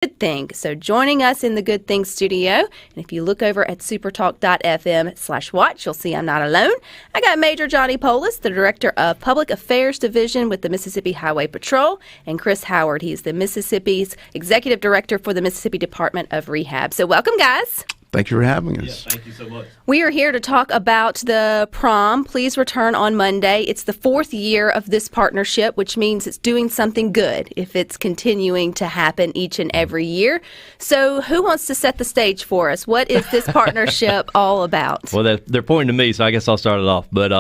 Good Thing. So joining us in the Good Thing studio, and if you look over at supertalk.fm/watch, you'll see I'm not alone. I got Major Johnny Poulos, the Director of Public Affairs Division with the Mississippi Highway Patrol, and Chris Howard. He's the Mississippi's Executive Director for the Mississippi Department of Rehab. So welcome, guys. Thank you for having us. Yeah, thank you so much. We are here to talk about the PROM. Please return on Monday. It's the 4th year of this partnership, which means it's doing something good if it's continuing to happen each and every year. So who wants to set the stage for us? What is this partnership all about? Well, they're pointing to me, so I guess I'll start it off. But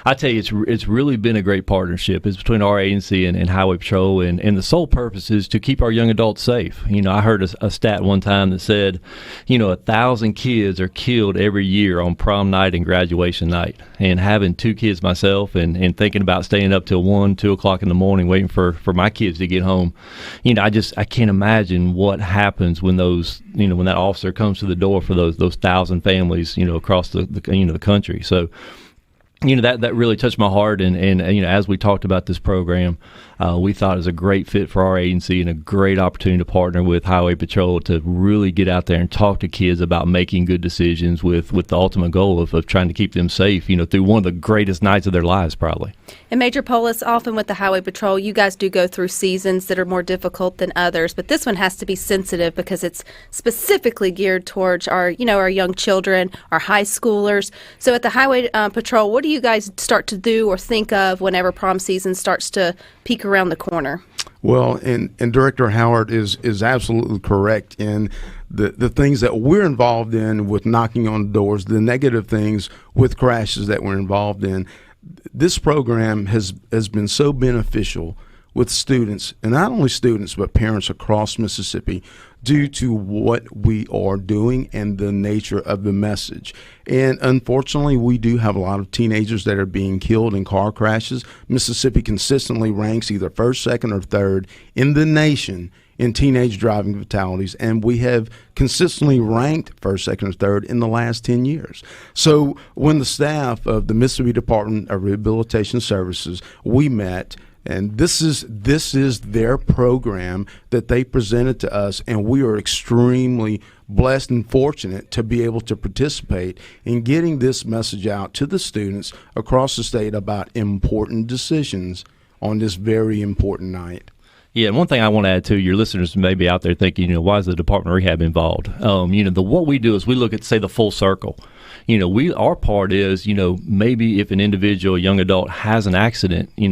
I tell you, it's really been a great partnership. It's between our agency and Highway Patrol, and the sole purpose is to keep our young adults safe. You know, I heard a stat one time that said, 1,000 kids are killed every year on prom night and graduation night. And having 2 kids myself and thinking about staying up till 1, 2 o'clock in the morning waiting for my kids to get home, I can't imagine what happens when when that officer comes to the door for those 1,000 families, across the country. So, that really touched my heart, and as we talked about this program, we thought it was a great fit for our agency and a great opportunity to partner with Highway Patrol to really get out there and talk to kids about making good decisions with the ultimate goal of trying to keep them safe, through one of the greatest nights of their lives, probably. And Major Poulos, often with the Highway Patrol, you guys do go through seasons that are more difficult than others, but this one has to be sensitive because it's specifically geared towards our young children, our high schoolers. So at the Highway Patrol, what do you guys start to do or think of whenever prom season starts to peek around the corner? Well, and Director Howard is absolutely correct in the things that we're involved in with knocking on doors, the negative things with crashes that we're involved in. This program has been so beneficial with students, and not only students, but parents across Mississippi, due to what we are doing and the nature of the message. And unfortunately, we do have a lot of teenagers that are being killed in car crashes. Mississippi consistently ranks either first, second, or third in the nation in teenage driving fatalities, and we have consistently ranked first, second, or third in the last 10 years. So when the staff of the Mississippi Department of Rehabilitation Services, we met, and this is their program that they presented to us, and we are extremely blessed and fortunate to be able to participate in getting this message out to the students across the state about important decisions on this very important night. Yeah, and one thing I want to add to your listeners may be out there thinking, why is the Department of Rehab involved? What we do is we look at, say, the full circle. Our part is, maybe if an individual, a young adult, has an accident, we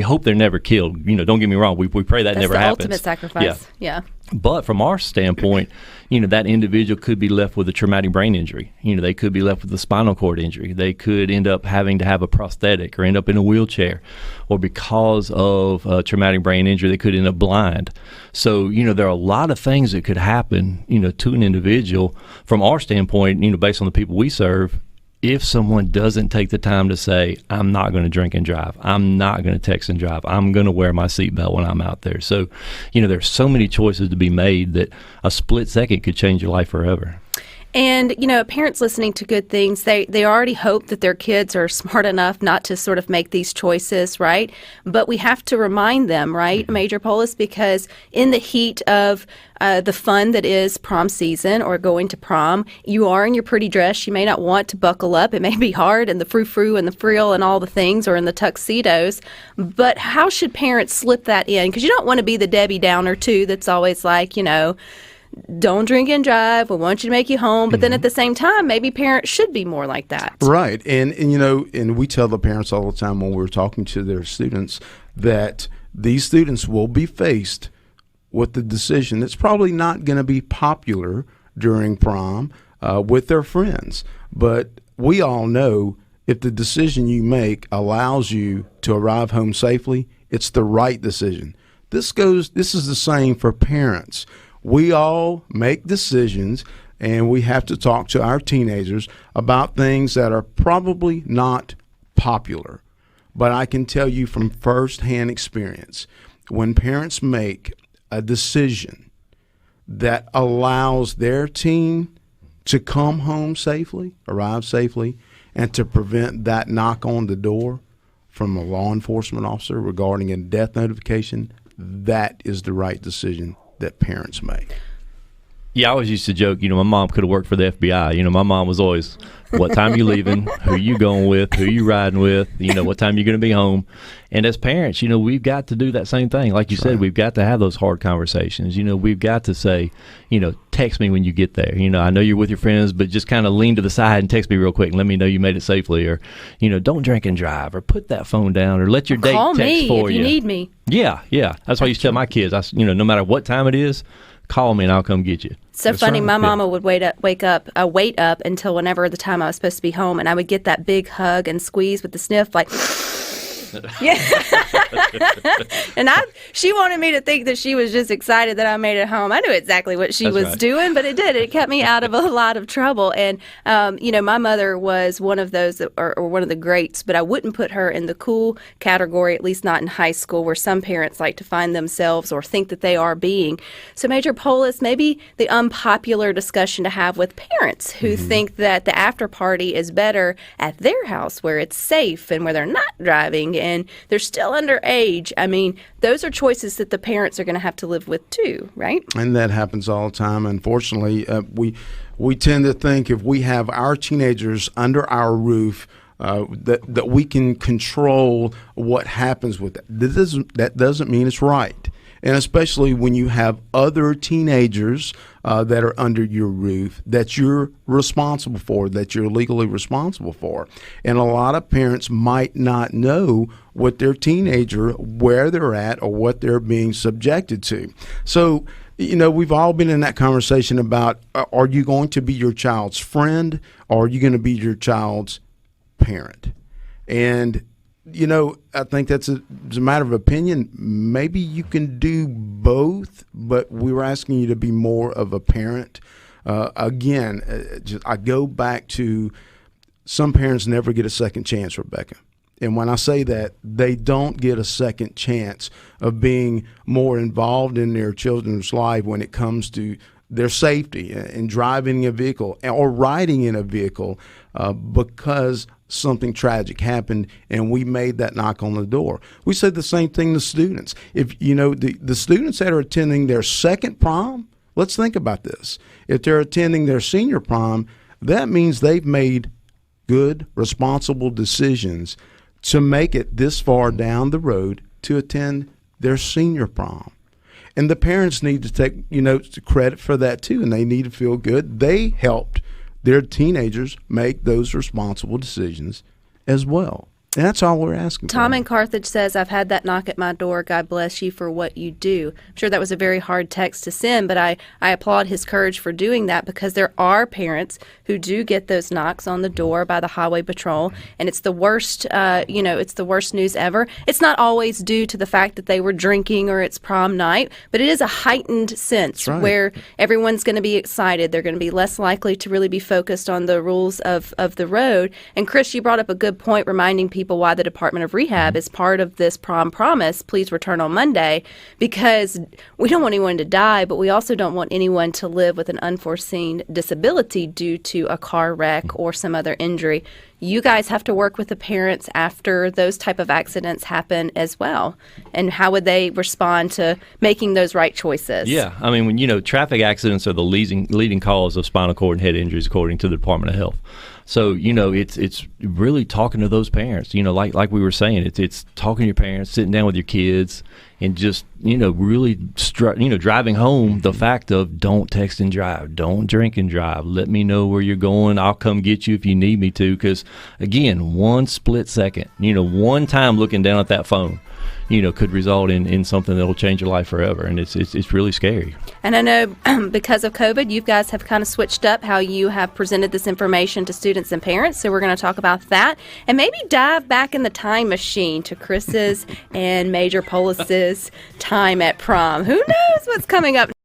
hope they're never killed. Don't get me wrong. We pray that never happens. That's the ultimate sacrifice. Yeah. But from our standpoint, that individual could be left with a traumatic brain injury. They could be left with a spinal cord injury. They could end up having to have a prosthetic or end up in a wheelchair. Or because of a traumatic brain injury, they could end up blind. So, there are a lot of things that could happen, to an individual. From our standpoint, based on the people we serve, if someone doesn't take the time to say, I'm not going to drink and drive, I'm not going to text and drive, I'm going to wear my seatbelt when I'm out there. So, there's so many choices to be made that a split second could change your life forever. And, parents listening to Good Things, they already hope that their kids are smart enough not to sort of make these choices, right? But we have to remind them, right, Major Poulos, because in the heat of the fun that is prom season or going to prom, you are in your pretty dress. You may not want to buckle up. It may be hard, and the frou-frou and the frill and all the things, or in the tuxedos. But how should parents slip that in? Because you don't want to be the Debbie Downer, too, that's always like, don't drink and drive. We want you to make you home. But then at the same time, maybe parents should be more like that. Right. And we tell the parents all the time when we're talking to their students that these students will be faced with the decision that's probably not going to be popular during prom with their friends. But we all know if the decision you make allows you to arrive home safely, it's the right decision. This is the same for parents. We all make decisions, and we have to talk to our teenagers about things that are probably not popular. But I can tell you from firsthand experience, when parents make a decision that allows their teen to come home safely, arrive safely, and to prevent that knock on the door from a law enforcement officer regarding a death notification, that is the right decision that parents make. Yeah, I always used to joke, my mom could have worked for the FBI. My mom was always, what time you leaving, who you going with, who you riding with, what time you're going to be home. And as parents, we've got to do that same thing. Like you said, we've got to have those hard conversations. We've got to say, text me when you get there. I know you're with your friends, but just kind of lean to the side and text me real quick and let me know you made it safely. Or, don't drink and drive, or put that phone down, or let your date call text me for if you need me. Yeah. That's why I used to tell my kids, no matter what time it is, call me and I'll come get you. So That's funny. right. My mama would wait up until whenever the time I was supposed to be home, and I would get that big hug and squeeze with the sniff, like. Yeah. And she wanted me to think that she was just excited that I made it home. I knew exactly what she was doing, but it did. It kept me out of a lot of trouble. And, my mother was one of those, or one of the greats, but I wouldn't put her in the cool category, at least not in high school, where some parents like to find themselves or think that they are being. So Major Poulos, maybe the unpopular discussion to have with parents who think that the after party is better at their house, where it's safe and where they're not driving and they're still underage. I mean, those are choices that the parents are going to have to live with too, right? And that happens all the time. Unfortunately, we tend to think if we have our teenagers under our roof, that we can control what happens with it. That doesn't mean it's right. And especially when you have other teenagers that are under your roof that you're responsible for, that you're legally responsible for. And a lot of parents might not know what their teenager, where they're at, or what they're being subjected to. So, we've all been in that conversation about, are you going to be your child's friend, or are you going to be your child's parent? And I think it's a matter of opinion. Maybe you can do both, but we were asking you to be more of a parent. I go back to some parents never get a second chance, Rebecca. And when I say that, they don't get a second chance of being more involved in their children's life when it comes to their safety and driving a vehicle or riding in a vehicle because something tragic happened and we made that knock on the door. We said the same thing to students. If the students that are attending their second prom, let's think about this. If they're attending their senior prom, that means they've made good, responsible decisions to make it this far down the road to attend their senior prom. And the parents need to take, credit for that too, and they need to feel good. They helped their teenagers make those responsible decisions as well. And that's all we're asking for. Tom in Carthage says, I've had that knock at my door. God bless you for what you do. I'm sure that was a very hard text to send, but I applaud his courage for doing that, because there are parents who do get those knocks on the door by the highway patrol, and it's the worst, it's the worst news ever. It's not always due to the fact that they were drinking or it's prom night, but it is a heightened sense where everyone's going to be excited. They're going to be less likely to really be focused on the rules of the road. And Chris, you brought up a good point, reminding people why the Department of Rehab is part of this prom promise, please return on Monday, because we don't want anyone to die, but we also don't want anyone to live with an unforeseen disability due to a car wreck or some other injury. You guys have to work with the parents after those type of accidents happen as well. And how would they respond to making those right choices? Yeah, I mean, when traffic accidents are the leading cause of spinal cord and head injuries, according to the Department of Health. So, it's really talking to those parents, like we were saying, it's talking to your parents, sitting down with your kids, and just, really, driving home the fact of don't text and drive, don't drink and drive. Let me know where you're going. I'll come get you if you need me to. Because, again, one split second, one time looking down at that phone, could result in something that'll change your life forever. And it's really scary. And I know because of COVID, you guys have kind of switched up how you have presented this information to students and parents. So we're going to talk about that and maybe dive back in the time machine to Chris's and Major Poulos' time at prom. Who knows what's coming up